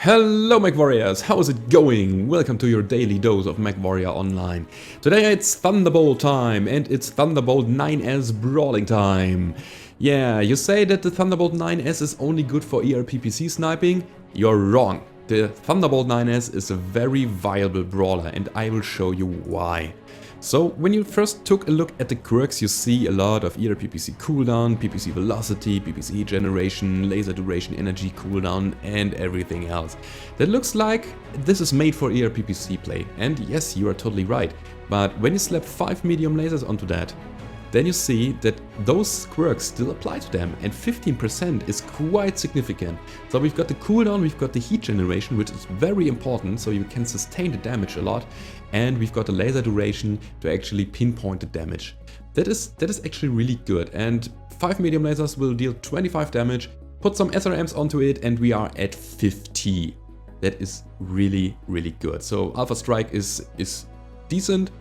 Hello Mechwarriors, how is it going? Welcome to your daily dose of Mechwarrior Online. Today it's Thunderbolt time and it's Thunderbolt 9S brawling time. Yeah, you say that the Thunderbolt 9S is only good for ER PPC sniping? You're wrong. The Thunderbolt 9S is a very viable brawler and I will show you why. So, when you first took a look at the quirks, you see a lot of ER PPC cooldown, PPC velocity, PPC generation, laser duration, energy cooldown and everything else. That looks like this is made for ER PPC play. And yes, you are totally right. But when you slap 5 medium lasers onto that, then you see that those quirks still apply to them, and 15% is quite significant. So we've got the cooldown, we've got the heat generation, which is very important, so you can sustain the damage a lot, and we've got the laser duration to actually pinpoint the damage. That is actually really good, and 5 medium lasers will deal 25 damage, put some SRMs onto it, and we are at 50. That is really, really good. So Alpha Strike is decent.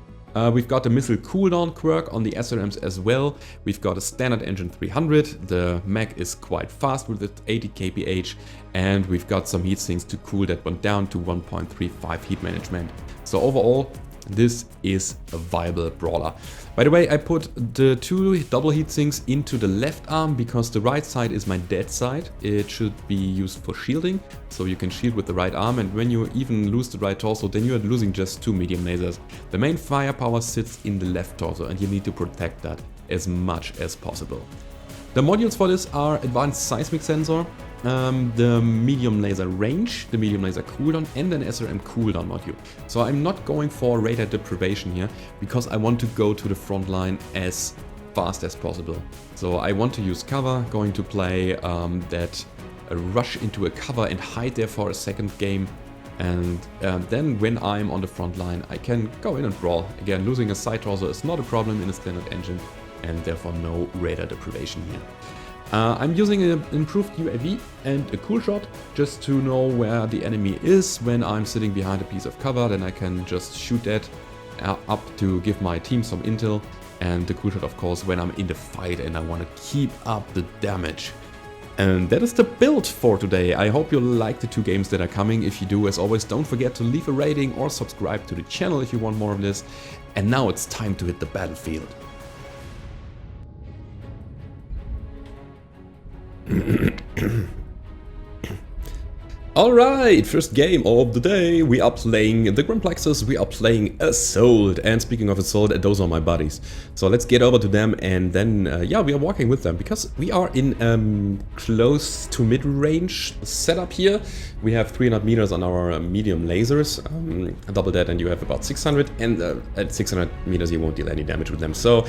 We've got the missile cooldown quirk on the SRMs as well. We've got a standard engine 300. The Mech is quite fast with its 80 kph, and we've got some heatsinks to cool that one down to 1.35 heat management. So overall, this is a viable brawler. By the way, I put the 2 double heatsinks into the left arm because the right side is my dead side. It should be used for shielding, so you can shield with the right arm, and when you even lose the right torso, then you are losing just 2 medium lasers. The main firepower sits in the left torso and you need to protect that as much as possible. The modules for this are advanced seismic sensor, the medium laser range, the medium laser cooldown, and an SRM cooldown module. So I'm not going for radar deprivation here because I want to go to the front line as fast as possible. So I want to use cover, going to play that rush into a cover and hide there for a second game. And then when I'm on the front line, I can go in and brawl. Again, losing a side torso is not a problem in a standard engine, and therefore no radar deprivation here. I'm using an improved UAV and a cool shot just to know where the enemy is when I'm sitting behind a piece of cover. Then I can just shoot that up to give my team some intel, and the cool shot of course when I'm in the fight and I want to keep up the damage. And that is the build for today. I hope you like the 2 games that are coming. If you do, as always, don't forget to leave a rating or subscribe to the channel if you want more of this. And now it's time to hit the battlefield. Alright, first game of the day. We are playing the Grimplexes, we are playing Assault. And speaking of Assault, those are my buddies. So let's get over to them and then, yeah, we are walking with them because we are in close to mid-range setup here. We have 300 meters on our medium lasers, double that and you have about 600, and at 600 meters you won't deal any damage with them. So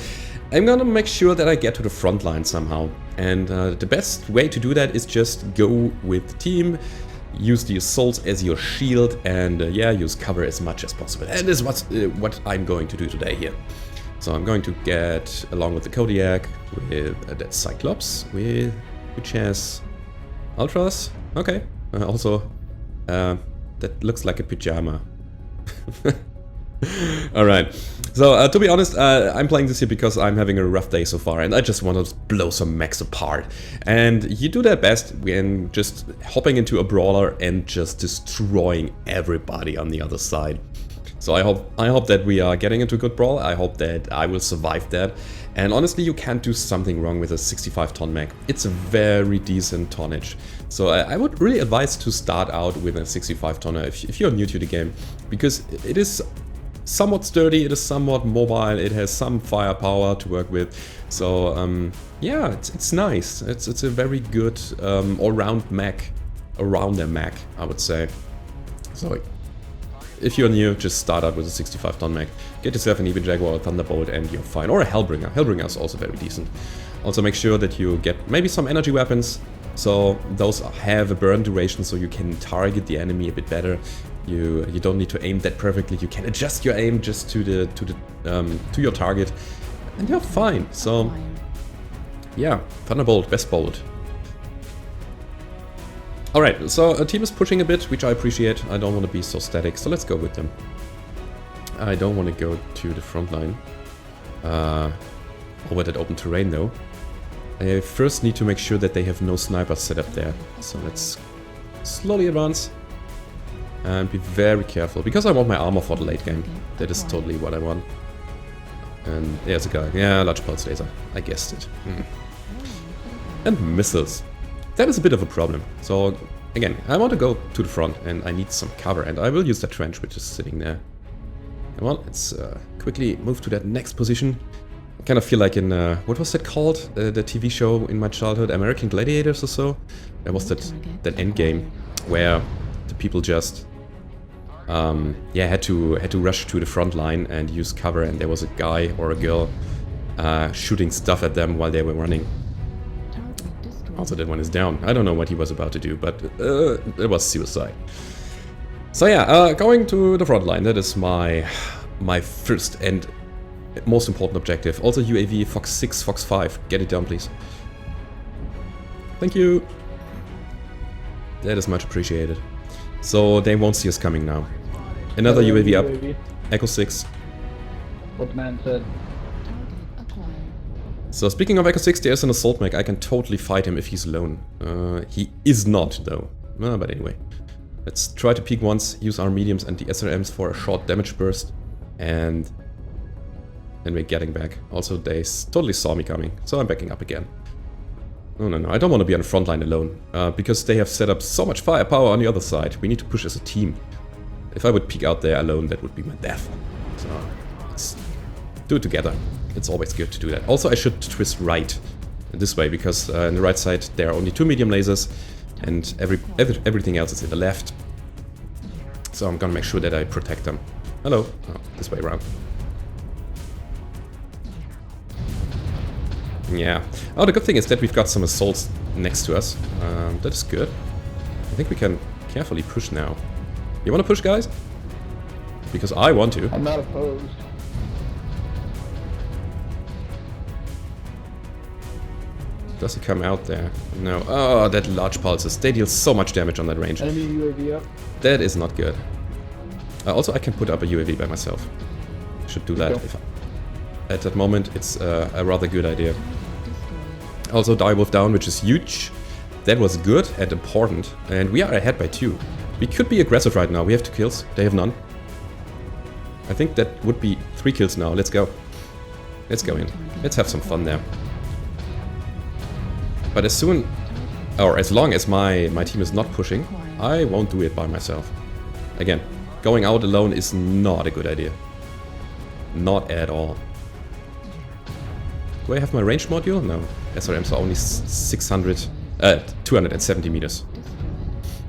I'm gonna make sure that I get to the front line somehow. And the best way to do that is just go with the team. Use the assaults as your shield and yeah, use cover as much as possible. And this is what I'm going to do today here. So I'm going to get along with the Kodiak, with that Cyclops, which has ultras. Okay, also that looks like a pajama. Alright, so to be honest, I'm playing this here because I'm having a rough day so far and I just want to blow some mechs apart. And you do that best when just hopping into a brawler and just destroying everybody on the other side. So I hope that we are getting into a good brawl. I hope that I will survive that. And honestly, you can't do something wrong with a 65-ton mech. It's a very decent tonnage. So I would really advise to start out with a 65-tonner if you're new to the game, because it is somewhat sturdy, it is somewhat mobile, it has some firepower to work with. So yeah, it's nice. It's a very good all-round mech, around a mech, I would say. So if you're new, just start out with a 65-ton mech. Get yourself an even Jaguar or Thunderbolt and you're fine. Or a Hellbringer. Hellbringer is also very decent. Also make sure that you get maybe some energy weapons. So those have a burn duration so you can target the enemy a bit better. You don't need to aim that perfectly. You can adjust your aim just to your target, and you're fine. So yeah, Thunderbolt, best bolt. All right, so a team is pushing a bit, which I appreciate. I don't want to be so static, so let's go with them. I don't want to go to the front line over that open terrain though. I first need to make sure that they have no snipers set up there. So let's slowly advance. And be very careful, because I want my armor for the late game. That is totally what I want. And there's a guy. Yeah, large pulse laser. I guessed it. And missiles. That is a bit of a problem. So, again, I want to go to the front and I need some cover. And I will use that trench which is sitting there. Come on, let's quickly move to that next position. I kind of feel like in, what was that called? The TV show in my childhood, American Gladiators or so? There was that end game where the people just yeah, had to rush to the front line and use cover, and there was a guy or a girl shooting stuff at them while they were running. Also, that one is down. I don't know what he was about to do, but it was suicide. So yeah, going to the front line. That is my first and most important objective. Also UAV, Fox 6, Fox 5. Get it down, please. Thank you. That is much appreciated. So they won't see us coming now. Another UAV up. Echo 6. What man said. So speaking of Echo 6, there's an assault mech. I can totally fight him if he's alone. He is not though. But anyway. Let's try to peek once, use our mediums and the SRMs for a short damage burst. And then we're getting back. Also they totally saw me coming. So I'm backing up again. No, I don't want to be on the front line alone, because they have set up so much firepower on the other side. We need to push as a team. If I would peek out there alone, that would be my death. So, let's do it together. It's always good to do that. Also, I should twist right this way, because on the right side there are only 2 medium lasers, and everything else is in the left. So I'm gonna make sure that I protect them. Hello. Oh, this way around. Yeah. Oh, the good thing is that we've got some assaults next to us. That is good. I think we can carefully push now. You want to push, guys? Because I want to. I'm not opposed. Does he come out there? No. Oh, that large pulses. They deal so much damage on that range. Enemy UAV up. That is not good. Also, I can put up a UAV by myself. Should do that. If at that moment, it's a rather good idea. Also, direwolf down, which is huge. That was good and important. And we are ahead by 2. We could be aggressive right now. We have 2 kills. They have none. I think that would be 3 kills now. Let's go. Let's go in. Let's have some fun there. But as soon, or as long as my team is not pushing, I won't do it by myself. Again, going out alone is not a good idea. Not at all. Do I have my range module? No. SRMs are only 270 meters.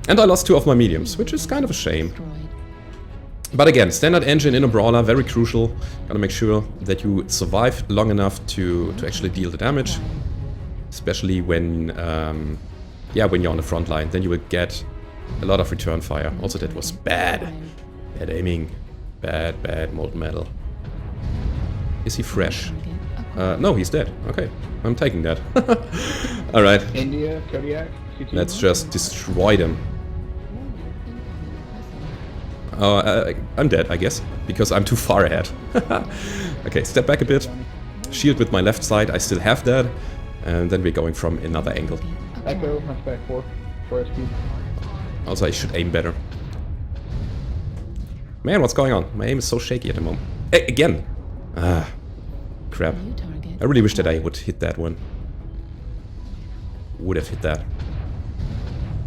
And I lost 2 of my mediums, which is kind of a shame. But again, standard engine in a brawler, very crucial. Gotta make sure that you survive long enough to actually deal the damage. Especially when, yeah, when you're on the front line, then you will get a lot of return fire. Also, that was bad. Bad aiming. Bad molten metal. Is he fresh? No, he's dead. Okay, I'm taking that. Alright. India, carreer. Let's just destroy them. I'm dead, I guess, because I'm too far ahead. Okay, step back a bit. Shield with my left side, I still have that. And then we're going from another angle. Echo, back 4 SP. Also, I should aim better. Man, what's going on? My aim is so shaky at the moment. Hey, again! Ah, crap. I really wish that I would hit that one. Would have hit that.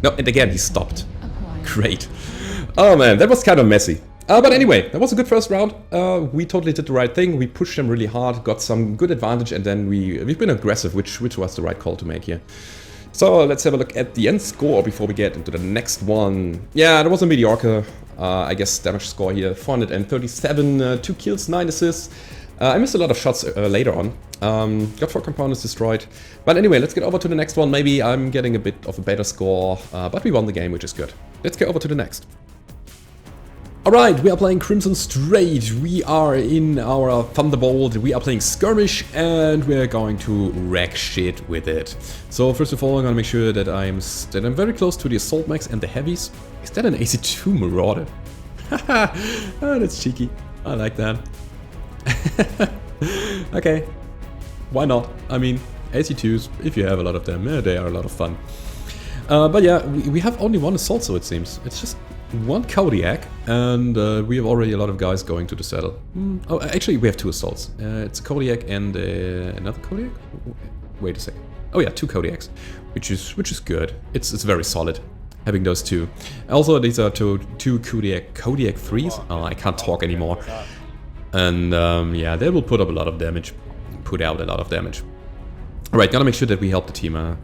No, and again, he stopped. Great. Oh man, that was kind of messy. But anyway, that was a good first round. We totally did the right thing. We pushed them really hard, got some good advantage, and then we've been aggressive, which was the right call to make here. So let's have a look at the end score before we get into the next one. Yeah, that was a mediocre, I guess, damage score here. 437, 2 kills, 9 assists. I missed a lot of shots later on. Got 4 components destroyed. But anyway, let's get over to the next one. Maybe I'm getting a bit of a better score, but we won the game, which is good. Let's get over to the next. Alright, we are playing Crimson Straight. We are in our Thunderbolt. We are playing Skirmish, and we're going to wreck shit with it. So first of all, I'm gonna make sure that I'm very close to the assault mechs and the heavies. Is that an AC2 Marauder? Oh, that's cheeky. I like that. Okay, why not? I mean, AC2s, if you have a lot of them, they are a lot of fun. But yeah, we have only 1 assault, so it seems. It's just one Kodiak, and we have already a lot of guys going to the saddle. Oh, actually, we have 2 assaults. It's a Kodiak and another Kodiak? Wait a second. Oh yeah, 2 Kodiaks, which is good. It's very solid having those 2. Also, these are two Kodiak 3s. Oh, I can't talk anymore. And yeah, they will put up a lot of damage. Put out a lot of damage. Alright, gotta make sure that we help the team.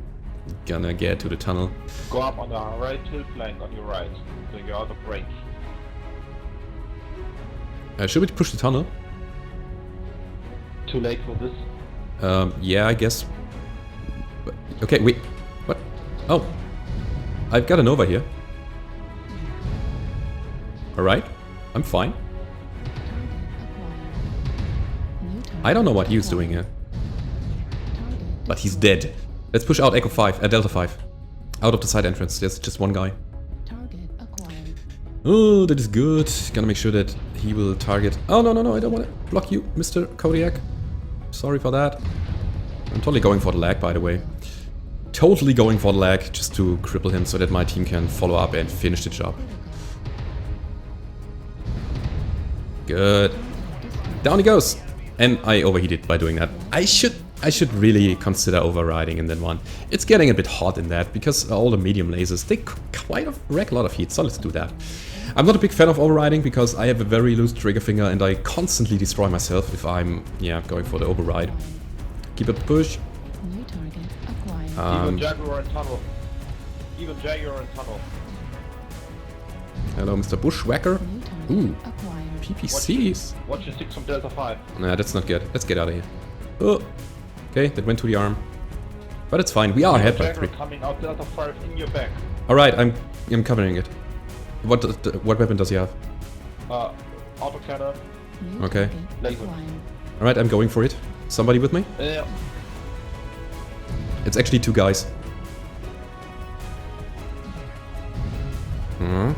Gonna get to the tunnel. Go up on the right hill flank on your right, so you're out of range. Should we push the tunnel? Too late for this. Yeah, I guess. Okay, wait. What? Oh. I've got a Nova here. Alright. I'm fine. I don't know what he was doing here. But he's dead. Let's push out Echo 5, Delta 5. Out of the side entrance. There's just one guy. Oh, that is good. Gonna make sure that he will target. Oh, no, I don't want to block you, Mr. Kodiak. Sorry for that. I'm totally going for the lag, by the way. Totally going for the lag, just to cripple him so that my team can follow up and finish the job. Good. Down he goes. And I overheated by doing that. I should really consider overriding in that one. It's getting a bit hot in that, because all the medium lasers, they quite wreck a lot of heat, so let's do that. I'm not a big fan of overriding, because I have a very loose trigger finger and I constantly destroy myself if I'm, yeah, going for the override. Keep up the push. Even Jaguar and tunnel. Even Jaguar and tunnel. Hello, Mr. Bushwhacker. Ooh, PPCs. Watch your 6 from Delta 5. Nah, that's not good. Let's get out of here. Oh, okay, that went to the arm. But it's fine, we are ahead by 3. Coming out Delta 5 in your back. Alright, I'm covering it. What weapon does he have? Autocannon. Okay. Laser. Alright, I'm going for it. Somebody with me? Yeah. It's actually 2 guys.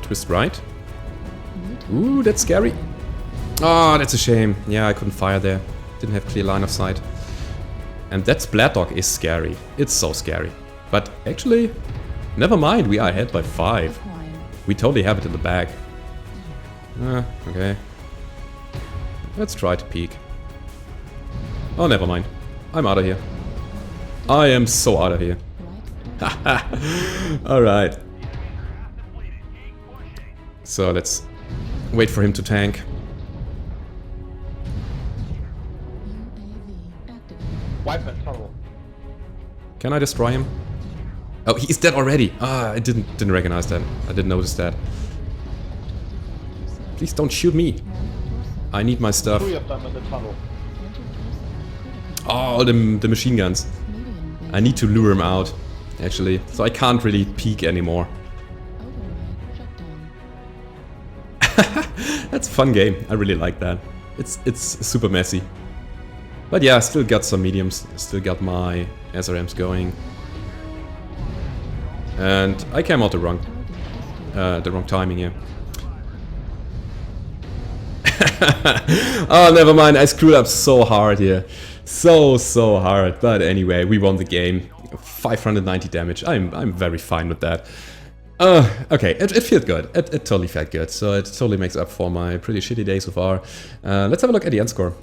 Twist right. Ooh, that's scary. Oh, that's a shame. Yeah, I couldn't fire there. Didn't have clear line of sight. And that Splat Dog is scary. It's so scary. But actually, never mind. We are ahead by 5. We totally have it in the bag. Okay. Let's try to peek. Oh, never mind. I'm out of here. I am so out of here. Alright. So let's wait for him to tank. Wipe that tunnel. Can I destroy him? Oh, he's dead already. Ah, I didn't recognize that. I didn't notice that. Please don't shoot me. I need my stuff. 3 of them in the tunnel. Oh, the machine guns. I need to lure him out, actually. So I can't really peek anymore. That's a fun game. I really like that. It's super messy. But yeah, I still got some mediums. Still got my SRMs going. And I came out the wrong timing here. Oh, never mind. I screwed up so hard here. So hard. But anyway, we won the game. 590 damage. I'm very fine with that. Okay, it feels good. It totally felt good. So it totally makes up for my pretty shitty day so far. Let's have a look at the end score.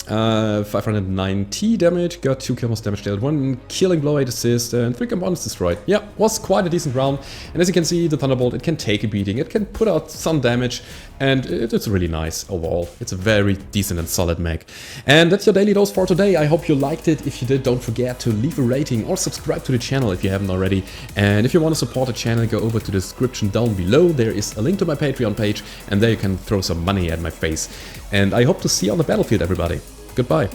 590 damage, got 2 kills damage dealt, 1 killing blow, 8 assist, and 3 components destroyed. Yeah, was quite a decent round. And as you can see, the Thunderbolt, it can take a beating, it can put out some damage, and it's really nice overall. It's a very decent and solid mech. And that's your daily dose for today. I hope you liked it. If you did, don't forget to leave a rating or subscribe to the channel if you haven't already. And if you want to support the channel, go over to the description down below. There is a link to my Patreon page, and there you can throw some money at my face. And I hope to see you on the battlefield, everybody. Goodbye.